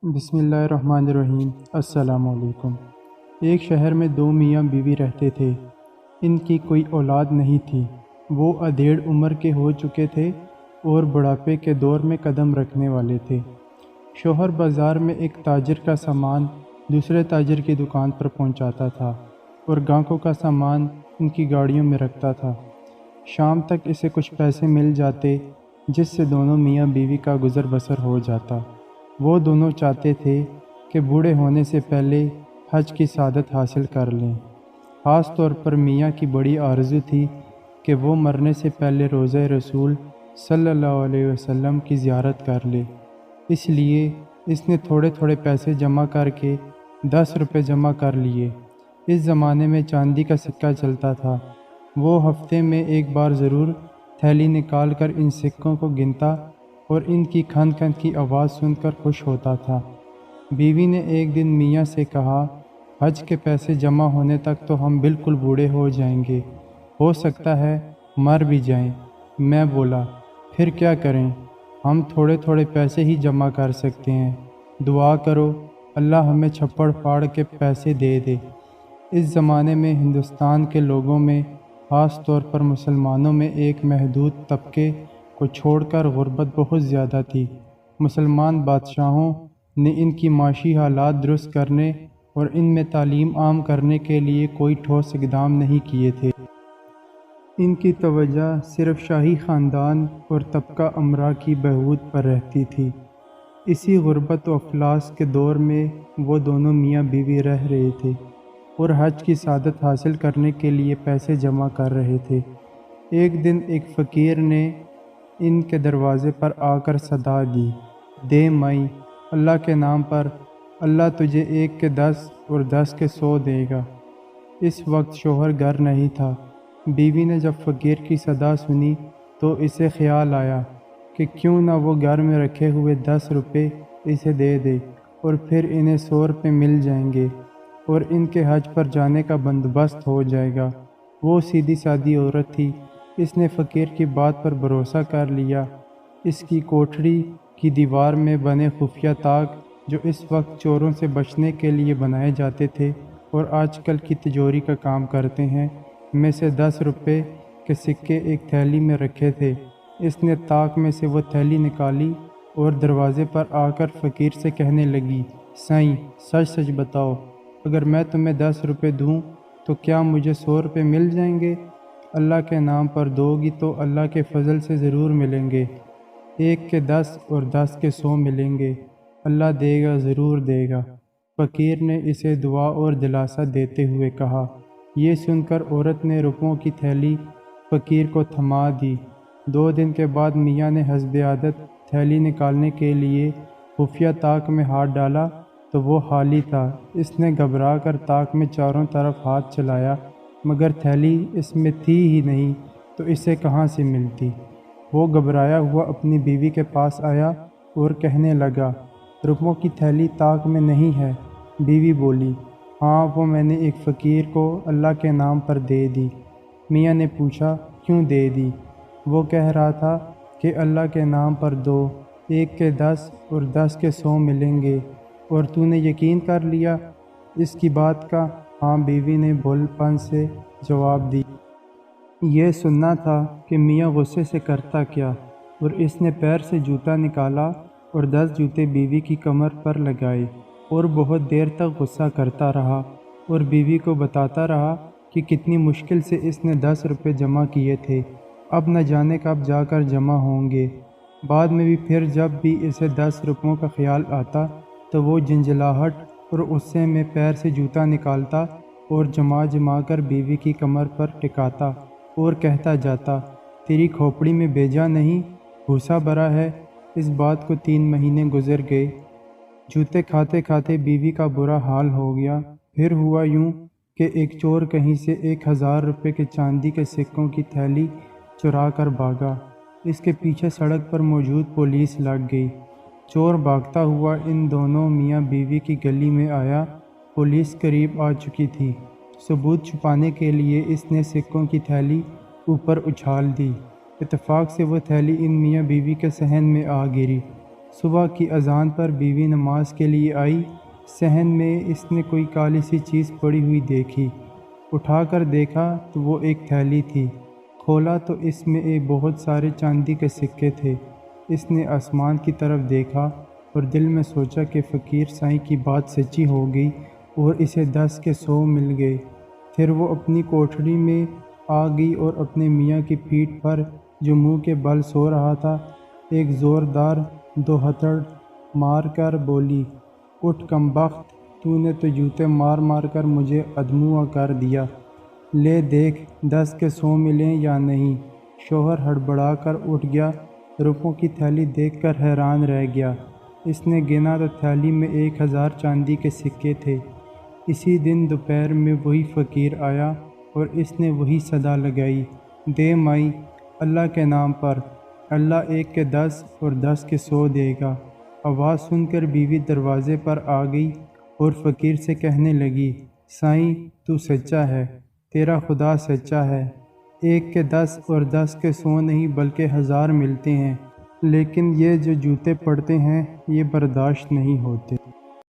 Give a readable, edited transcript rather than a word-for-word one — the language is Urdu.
بسم اللہ الرحمن الرحیم۔ السلام علیکم۔ ایک شہر میں دو میاں بیوی رہتے تھے۔ ان کی کوئی اولاد نہیں تھی۔ وہ ادھیڑ عمر کے ہو چکے تھے اور بڑھاپے کے دور میں قدم رکھنے والے تھے۔ شوہر بازار میں ایک تاجر کا سامان دوسرے تاجر کی دکان پر پہنچاتا تھا اور گاہکوں کا سامان ان کی گاڑیوں میں رکھتا تھا۔ شام تک اسے کچھ پیسے مل جاتے جس سے دونوں میاں بیوی کا گزر بسر ہو جاتا۔ وہ دونوں چاہتے تھے کہ بوڑھے ہونے سے پہلے حج کی سعادت حاصل کر لیں۔ خاص طور پر میاں کی بڑی آرزو تھی کہ وہ مرنے سے پہلے روضہ رسول صلی اللہ علیہ وسلم کی زیارت کر لے۔ اس لیے اس نے تھوڑے تھوڑے پیسے جمع کر کے 10 روپے جمع کر لیے۔ اس زمانے میں چاندی کا سکہ چلتا تھا۔ وہ ہفتے میں ایک بار ضرور تھیلی نکال کر ان سکوں کو گنتا اور ان کی کھن کھن کی آواز سن کر خوش ہوتا تھا۔ بیوی نے ایک دن میاں سے کہا، حج کے پیسے جمع ہونے تک تو ہم بالکل بوڑھے ہو جائیں گے، ہو سکتا ہے مر بھی جائیں۔ میں بولا، پھر کیا کریں؟ ہم تھوڑے تھوڑے پیسے ہی جمع کر سکتے ہیں۔ دعا کرو اللہ ہمیں چھپڑ پھاڑ کے پیسے دے دے۔ اس زمانے میں ہندوستان کے لوگوں میں، خاص طور پر مسلمانوں میں، ایک محدود طبقے کو چھوڑ کر غربت بہت زیادہ تھی۔ مسلمان بادشاہوں نے ان کی معاشی حالات درست کرنے اور ان میں تعلیم عام کرنے کے لیے کوئی ٹھوس اقدام نہیں کیے تھے۔ ان کی توجہ صرف شاہی خاندان اور طبقہ امرا کی بہبود پر رہتی تھی۔ اسی غربت و افلاس کے دور میں وہ دونوں میاں بیوی رہ رہے تھے اور حج کی سعادت حاصل کرنے کے لیے پیسے جمع کر رہے تھے۔ ایک دن ایک فقیر نے ان کے دروازے پر آ کر صدا دی، دے مائی، اللہ کے نام پر، اللہ تجھے 1 کے 10 اور 10 کے 100 دے گا۔ اس وقت شوہر گھر نہیں تھا۔ بیوی نے جب فقیر کی صدا سنی تو اسے خیال آیا کہ کیوں نہ وہ گھر میں رکھے ہوئے 10 روپے اسے دے دے اور پھر انہیں 100 روپے مل جائیں گے اور ان کے حج پر جانے کا بندوبست ہو جائے گا۔ وہ سیدھی سادی عورت تھی۔ اس نے فقیر کی بات پر بھروسہ کر لیا۔ اس کی کوٹھڑی کی دیوار میں بنے خفیہ طاق، جو اس وقت چوروں سے بچنے کے لیے بنائے جاتے تھے اور آج کل کی تجوری کا کام کرتے ہیں، میں سے 10 روپے کے سکے ایک تھیلی میں رکھے تھے۔ اس نے طاق میں سے وہ تھیلی نکالی اور دروازے پر آ کر فقیر سے کہنے لگی، سائیں، سچ سچ بتاؤ، اگر میں تمہیں 10 روپے دوں تو کیا مجھے 100 روپے مل جائیں گے؟ اللہ کے نام پر دو گی تو اللہ کے فضل سے ضرور ملیں گے۔ 1 کے 10 اور 10 کے 100 ملیں گے۔ اللہ دے گا، ضرور دے گا۔ فقیر نے اسے دعا اور دلاسا دیتے ہوئے کہا۔ یہ سن کر عورت نے روپوں کی تھیلی فقیر کو تھما دی۔ 2 دن کے بعد میاں نے حسب عادت تھیلی نکالنے کے لیے خفیہ طاق میں ہاتھ ڈالا تو وہ خالی تھا۔ اس نے گھبرا کر طاق میں چاروں طرف ہاتھ چلایا مگر تھیلی اس میں تھی ہی نہیں تو اسے کہاں سے ملتی؟ وہ گھبرایا ہوا اپنی بیوی کے پاس آیا اور کہنے لگا، روپوں کی تھیلی طاق میں نہیں ہے۔ بیوی بولی، ہاں، وہ میں نے ایک فقیر کو اللہ کے نام پر دے دی۔ میاں نے پوچھا، کیوں دے دی؟ وہ کہہ رہا تھا کہ اللہ کے نام پر دو، 1 کے 10 اور 10 کے 100 ملیں گے، اور تو نے یقین کر لیا اس کی بات کا؟ ہاں، بیوی نے بھول پن سے جواب دی۔ یہ سننا تھا کہ میاں غصے سے کرتا کیا، اور اس نے پیر سے جوتا نکالا اور 10 جوتے بیوی کی کمر پر لگائے اور بہت دیر تک غصہ کرتا رہا اور بیوی کو بتاتا رہا کہ کتنی مشکل سے اس نے 10 روپے جمع کیے تھے، اب نہ جانے کب جا کر جمع ہوں گے۔ بعد میں بھی پھر جب بھی اسے 10 روپوں کا خیال آتا تو وہ جنجلاہٹ اور غصے میں پیر سے جوتا نکالتا اور جما کر بیوی کی کمر پر ٹکاتا اور کہتا جاتا، تیری کھوپڑی میں بیجا نہیں، بھوسا بھرا ہے۔ اس بات کو 3 مہینے گزر گئے۔ جوتے کھاتے کھاتے بیوی کا برا حال ہو گیا۔ پھر ہوا یوں کہ ایک چور کہیں سے 1000 روپے کے چاندی کے سکوں کی تھیلی چرا کر بھاگا۔ اس کے پیچھے سڑک پر موجود پولیس لگ گئی۔ چور بھاگتا ہوا ان دونوں میاں بیوی کی گلی میں آیا۔ پولیس قریب آ چکی تھی۔ ثبوت چھپانے کے لیے اس نے سکوں کی تھیلی اوپر اچھال دی۔ اتفاق سے وہ تھیلی ان میاں بیوی کے صحن میں آ گری۔ صبح کی اذان پر بیوی نماز کے لیے آئی۔ صحن میں اس نے کوئی کالی سی چیز پڑی ہوئی دیکھی۔ اٹھا کر دیکھا تو وہ ایک تھیلی تھی۔ کھولا تو اس میں بہت سارے چاندی کے سکے تھے۔ اس نے آسمان کی طرف دیکھا اور دل میں سوچا کہ فقیر سائیں کی بات سچی ہو گئی اور اسے 10 کے 100 مل گئے۔ پھر وہ اپنی کوٹھڑی میں آ گئی اور اپنے میاں کی پیٹھ پر جو منہ کے بل سو رہا تھا ایک زوردار 2 ہتھڑ مار کر بولی، اٹھ کم بخت، تو نے تو جوتے مار مار کر مجھے ادموا کر دیا، لے دیکھ 10 کے 100 ملیں یا نہیں۔ شوہر ہڑبڑا کر اٹھ گیا، روپوں کی تھیلی دیکھ کر حیران رہ گیا۔ اس نے گنا تو تھیلی میں 1000 چاندی کے سکے تھے۔ اسی دن دوپہر میں وہی فقیر آیا اور اس نے وہی صدا لگائی، دے مائی اللہ کے نام پر، اللہ 1 کے 10 اور 10 کے 100 دے گا۔ آواز سن کر بیوی دروازے پر آ گئی اور فقیر سے کہنے لگی، سائیں تو سچا ہے، تیرا خدا سچا ہے، 1 کے 10 اور 10 کے 100 نہیں بلکہ 1000 ملتے ہیں، لیکن یہ جو جوتے پڑتے ہیں یہ برداشت نہیں ہوتے۔